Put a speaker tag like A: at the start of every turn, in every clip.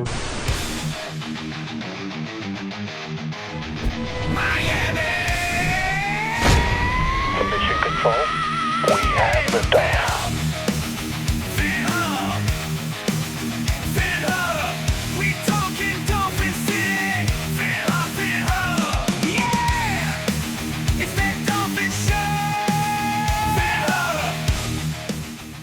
A: Miami! To mission control, we have liftoff. Phinhub! Phinhub! We talking Dolphin City! Phinhub, Phinhub! Yeah! It's that Dolphin Show! Phinhub!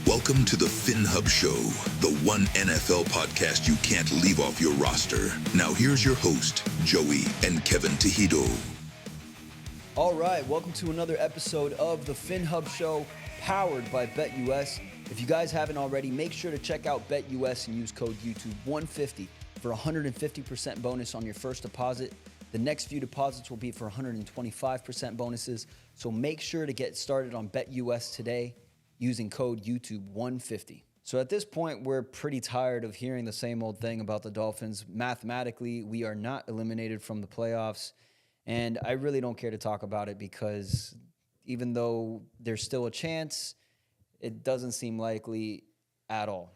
B: Welcome to the Phinhub Show, the one NFL podcast you can't leave off your roster. Now here's your host, Joey and Kevin Tejido.
C: All right, welcome to another episode of the Phinhub Show, powered by BetUS. If you guys haven't already, make sure to check out BetUS and use code YouTube150 for 150% bonus on your first deposit. The next few deposits will be for 125% bonuses, so make sure to get started on BetUS today using code YouTube150. So at this point, we're pretty tired of hearing the same old thing about the Dolphins. Mathematically, we are not eliminated from the playoffs. And I really don't care to talk about it because even though there's still a chance, it doesn't seem likely at all.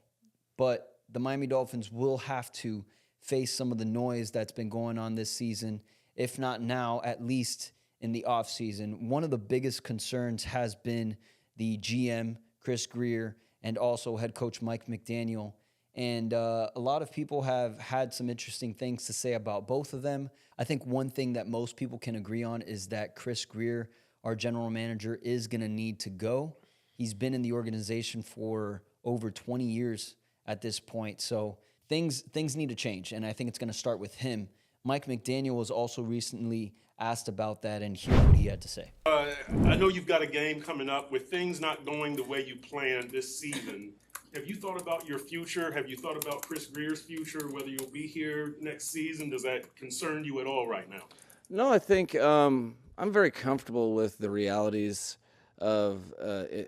C: But the Miami Dolphins will have to face some of the noise that's been going on this season, if not now, at least in the offseason. One of the biggest concerns has been the GM, Chris Grier, and also head coach Mike McDaniel. And a lot of people have had some interesting things to say about both of them. I think one thing that most people can agree on is that Chris Grier, our general manager, is going to need to go. He's been in the organization for over 20 years at this point. So things need to change, and I think it's going to start with him. Mike McDaniel was also recently asked about that, and here's what he had to say.
D: I know you've got a game coming up with things not going the way you planned this season. Have you thought about your future? Have you thought about Chris Grier's future, whether you'll be here next season? Does that concern you at all right now?
E: No, I think I'm very comfortable with the realities of the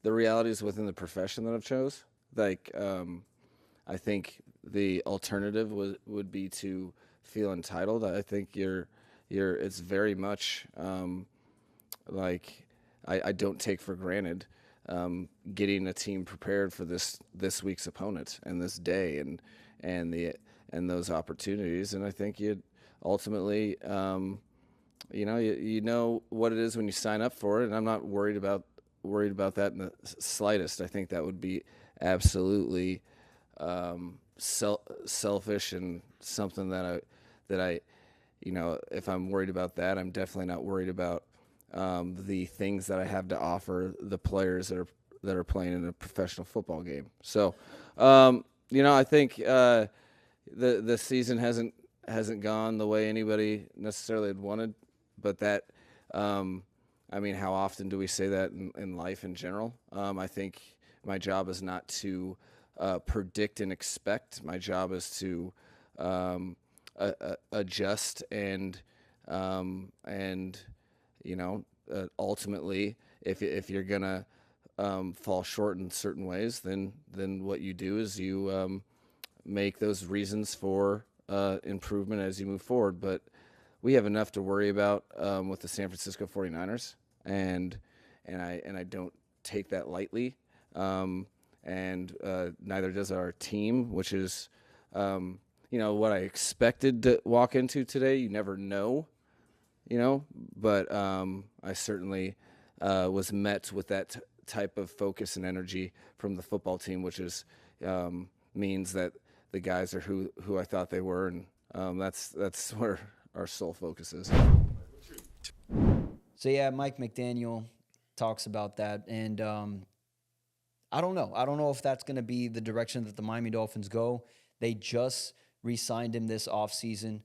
E: realities within the profession that I've chose. Like, I think the alternative would be to feel entitled. I think it's very much like I don't take for granted getting a team prepared for this week's opponent and this day and those opportunities. And I think you'd ultimately, you know what it is when you sign up for it. And I'm not worried about that in the slightest. I think that would be absolutely selfish and something that I, if I'm worried about that, I'm definitely not worried about the things that I have to offer the players that are playing in a professional football game. So, I think the season hasn't gone the way anybody necessarily had wanted, but that, how often do we say that in life in general? I think my job is not to predict and expect. My job is to adjust and ultimately, if you're gonna fall short in certain ways, then what you do is you make those reasons for improvement as you move forward. But we have enough to worry about with the San Francisco 49ers, and I don't take that lightly. And neither does our team, which is what I expected to walk into today. You never know. But I certainly was met with that type of focus and energy from the football team, which means that the guys are who I thought they were, and that's where our sole focus is.
C: So yeah, Mike McDaniel talks about that, and I don't know. I don't know if that's going to be the direction that the Miami Dolphins go. They just re-signed him this offseason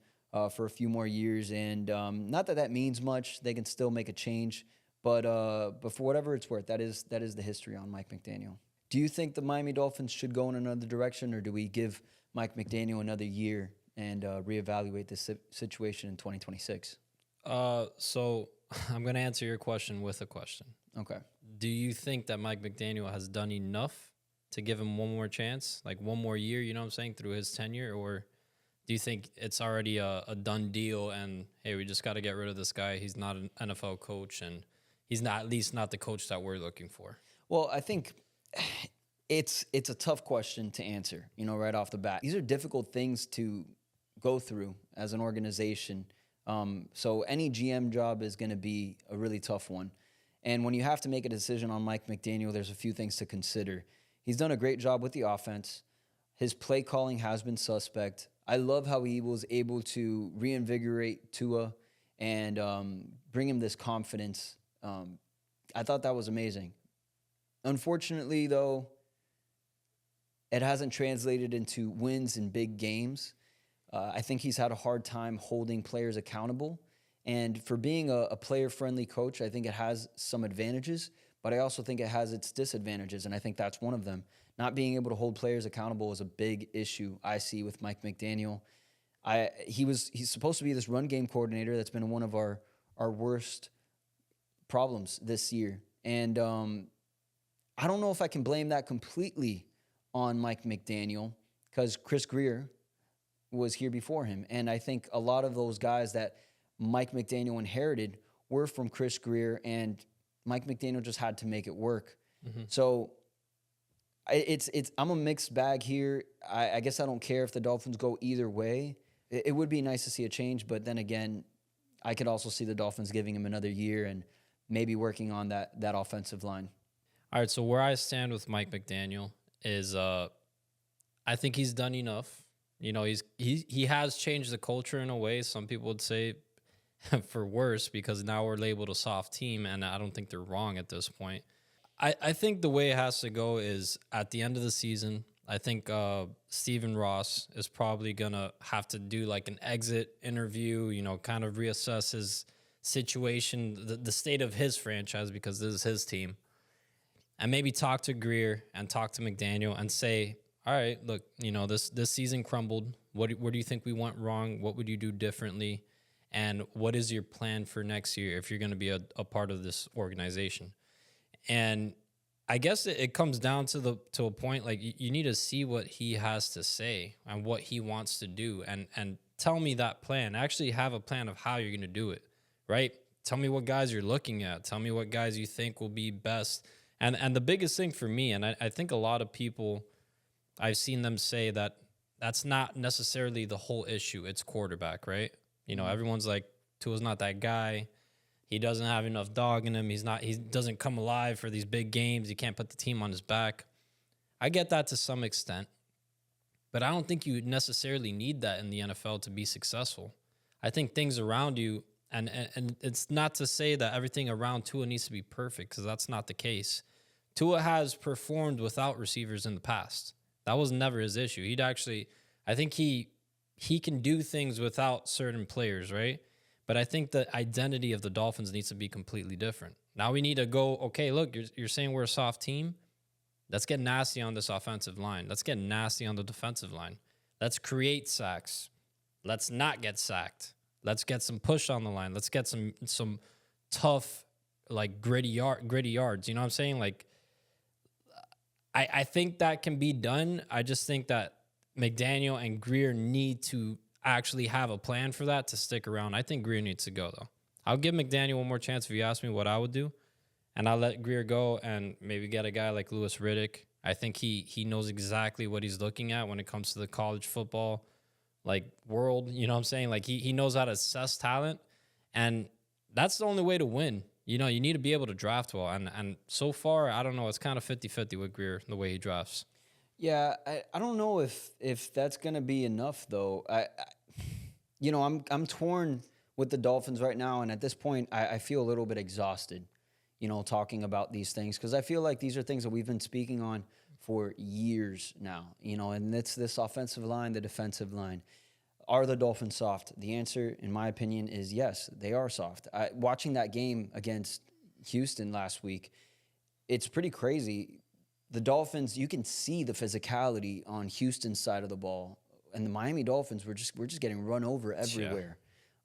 C: for a few more years, and not that means much. They can still make a change, but for whatever it's worth, that is the history on Mike McDaniel. Do you think the Miami Dolphins should go in another direction, or do we give Mike McDaniel another year and reevaluate this situation in 2026?
F: So I'm going to answer your question with a question.
C: Okay.
F: Do you think that Mike McDaniel has done enough to give him one more chance, like one more year, you know what I'm saying, through his tenure? Or do you think it's already a done deal and, hey, we just got to get rid of this guy? He's not an NFL coach, and he's not, at least not the coach that we're looking for.
C: Well, I think It's a tough question to answer, right off the bat. These are difficult things to go through as an organization. So any GM job is going to be a really tough one. And when you have to make a decision on Mike McDaniel, there's a few things to consider. He's done a great job with the offense. His play calling has been suspect. I love how he was able to reinvigorate Tua and bring him this confidence. I thought that was amazing. Unfortunately, though, it hasn't translated into wins in big games. I think he's had a hard time holding players accountable. And for being a player-friendly coach, I think it has some advantages, but I also think it has its disadvantages, and I think that's one of them. Not being able to hold players accountable is a big issue I see with Mike McDaniel. He's supposed to be this run game coordinator that's been one of our worst problems this year. And I don't know if I can blame that completely on Mike McDaniel because Chris Grier was here before him. And I think a lot of those guys that Mike McDaniel inherited were from Chris Grier, and Mike McDaniel just had to make it work. Mm-hmm. So I'm a mixed bag here. I guess I don't care if the Dolphins go either way. It would be nice to see a change, but then again, I could also see the Dolphins giving him another year and maybe working on that offensive line.
F: All right, so where I stand with Mike McDaniel is I think he's done enough. He has changed the culture in a way. Some people would say for worse because now we're labeled a soft team, and I don't think they're wrong at this point. I think the way it has to go is at the end of the season, I think Stephen Ross is probably going to have to do like an exit interview, kind of reassess his situation, the state of his franchise, because this is his team, and maybe talk to Greer and talk to McDaniel and say, all right, look, this season crumbled. Where do you think we went wrong? What would you do differently? And what is your plan for next year if you're going to be a part of this organization? And I guess it comes down to a point like you need to see what he has to say and what he wants to do and tell me that plan. Actually have a plan of how you're going to do it, right? Tell me what guys you're looking at. Tell me what guys you think will be best. And the biggest thing for me, and I think a lot of people, I've seen them say that that's not necessarily the whole issue. It's quarterback, right? Everyone's like, Tua's not that guy. He doesn't have enough dog in him. He doesn't come alive for these big games. He can't put the team on his back. I get that to some extent, but I don't think you necessarily need that in the NFL to be successful. I think things around you, and it's not to say that everything around Tua needs to be perfect, because that's not the case. Tua has performed without receivers in the past. That was never his issue. I think he can do things without certain players, right? But I think the identity of the Dolphins needs to be completely different. Now we need to go, okay, look, you're saying we're a soft team. Let's get nasty on this offensive line. Let's get nasty on the defensive line. Let's create sacks. Let's not get sacked. Let's get some push on the line. Let's get some tough, like gritty yards. You know what I'm saying? Like, I think that can be done. I just think that McDaniel and Greer need to actually have a plan for that to stick around. I think Greer needs to go, though. I'll give McDaniel one more chance if you ask me what I would do, and I'll let Greer go and maybe get a guy like Louis Riddick. I think he knows exactly what he's looking at when it comes to the college football world. You know what I'm saying? Like he knows how to assess talent, and that's the only way to win. You need to be able to draft well, and so far, I don't know, it's kind of 50-50 with Greer, the way he drafts.
C: Yeah, I don't know if that's going to be enough, though. I'm torn with the Dolphins right now, and at this point, I feel a little bit exhausted, talking about these things, because I feel like these are things that we've been speaking on for years now, and it's this offensive line, the defensive line. Are the Dolphins soft? The answer, in my opinion, is yes, they are soft. Watching that game against Houston last week, it's pretty crazy. The Dolphins, you can see the physicality on Houston's side of the ball, and the Miami Dolphins we're just getting run over everywhere.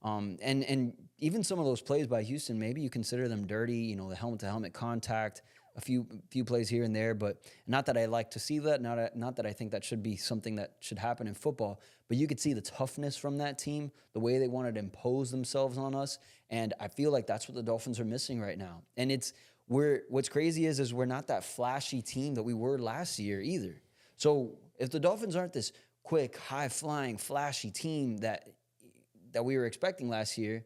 C: Yeah. And even some of those plays by Houston, maybe you consider them dirty. The helmet-to-helmet contact, a few plays here and there, but not that I like to see that. Not that I think that should be something that should happen in football. But you could see the toughness from that team, the way they wanted to impose themselves on us, and I feel like that's what the Dolphins are missing right now. And it's what's crazy is we're not that flashy team that we were last year either. So if the Dolphins aren't this quick, high-flying, flashy team that we were expecting last year,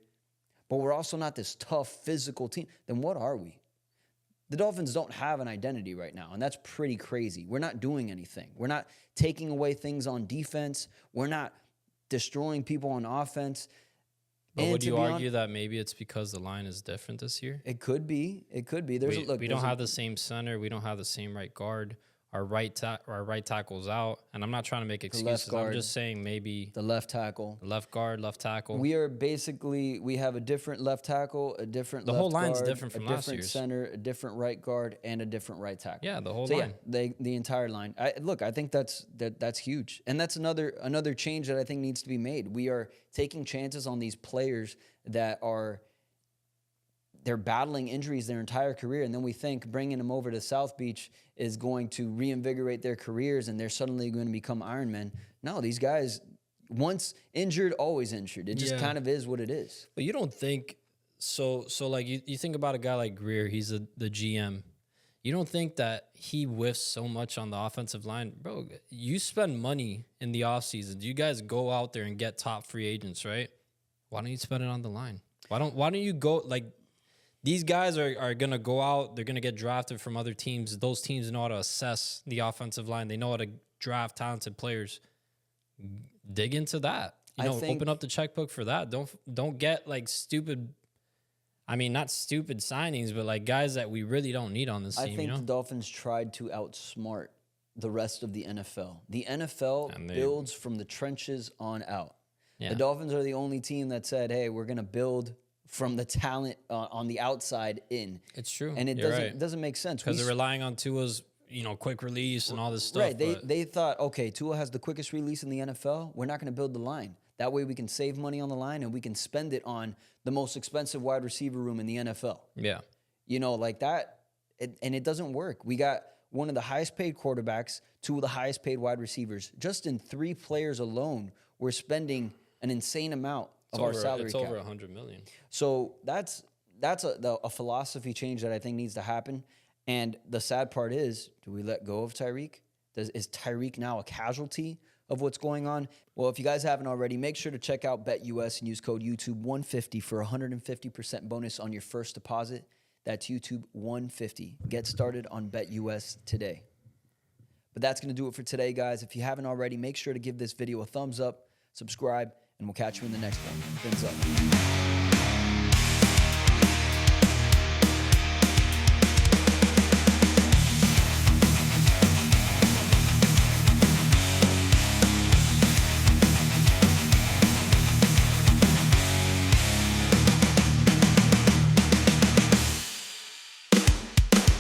C: but we're also not this tough, physical team, then what are we? The Dolphins don't have an identity right now, and that's pretty crazy. We're not doing anything. We're not taking away things on defense. We're not destroying people on offense.
F: But
C: And
F: would
C: to
F: you
C: be
F: argue that maybe it's because the line is different this year?
C: It could be. It could be.
F: We don't have the same center. We don't have the same right guard. Our right tackle's out, and I'm not trying to make excuses. I'm just saying maybe
C: the left tackle.
F: the left guard, left tackle.
C: We have a different left tackle, a different
F: The
C: left
F: whole line's
C: guard,
F: different from
C: a
F: last
C: different
F: year's.
C: center, a different right guard, and a different right tackle.
F: Yeah, the whole
C: So
F: line.
C: yeah, the entire line. I think that's huge, and that's another change that I think needs to be made. We are taking chances on these players that they're battling injuries their entire career, and then we think bringing them over to South Beach is going to reinvigorate their careers and they're suddenly going to become Ironmen. No, these guys, once injured, always injured. It just kind of is what it is.
F: But you don't think so like you think about a guy like Greer, he's the GM. You don't think that he whiffs so much on the offensive line? Bro, you spend money in the offseason. You guys go out there and get top free agents, right? Why don't you spend it on the line? Why don't you go like these guys are going to go out. They're going to get drafted from other teams. Those teams know how to assess the offensive line. They know how to draft talented players. Dig into that. Open up the checkbook for that. Don't get like stupid. I mean, not stupid signings, but like guys that we really don't need on this team.
C: I think the Dolphins tried to outsmart the rest of the NFL. The NFL builds from the trenches on out. Yeah. The Dolphins are the only team that said, hey, we're going to build from the talent on the outside in.
F: It's true.
C: And it doesn't make sense.
F: Because they're relying on Tua's, quick release and all this stuff.
C: Right. They thought, okay, Tua has the quickest release in the NFL. We're not going to build the line. That way we can save money on the line and we can spend it on the most expensive wide receiver room in the NFL.
F: Yeah.
C: Like that. And it doesn't work. We got one of the highest paid quarterbacks, two of the highest paid wide receivers. Just in 3 players alone, we're spending an insane amount of our salary cap.
F: It's over $100 million.
C: So that's a philosophy change that I think needs to happen. And the sad part is, do we let go of Tyreek? Is Tyreek now a casualty of what's going on? Well, if you guys haven't already, make sure to check out BetUS and use code YouTube150 for 150% bonus on your first deposit. That's YouTube150. Get started on BetUS today. But that's going to do it for today, guys. If you haven't already, make sure to give this video a thumbs up, subscribe, and we'll catch you in the next one. Fins up.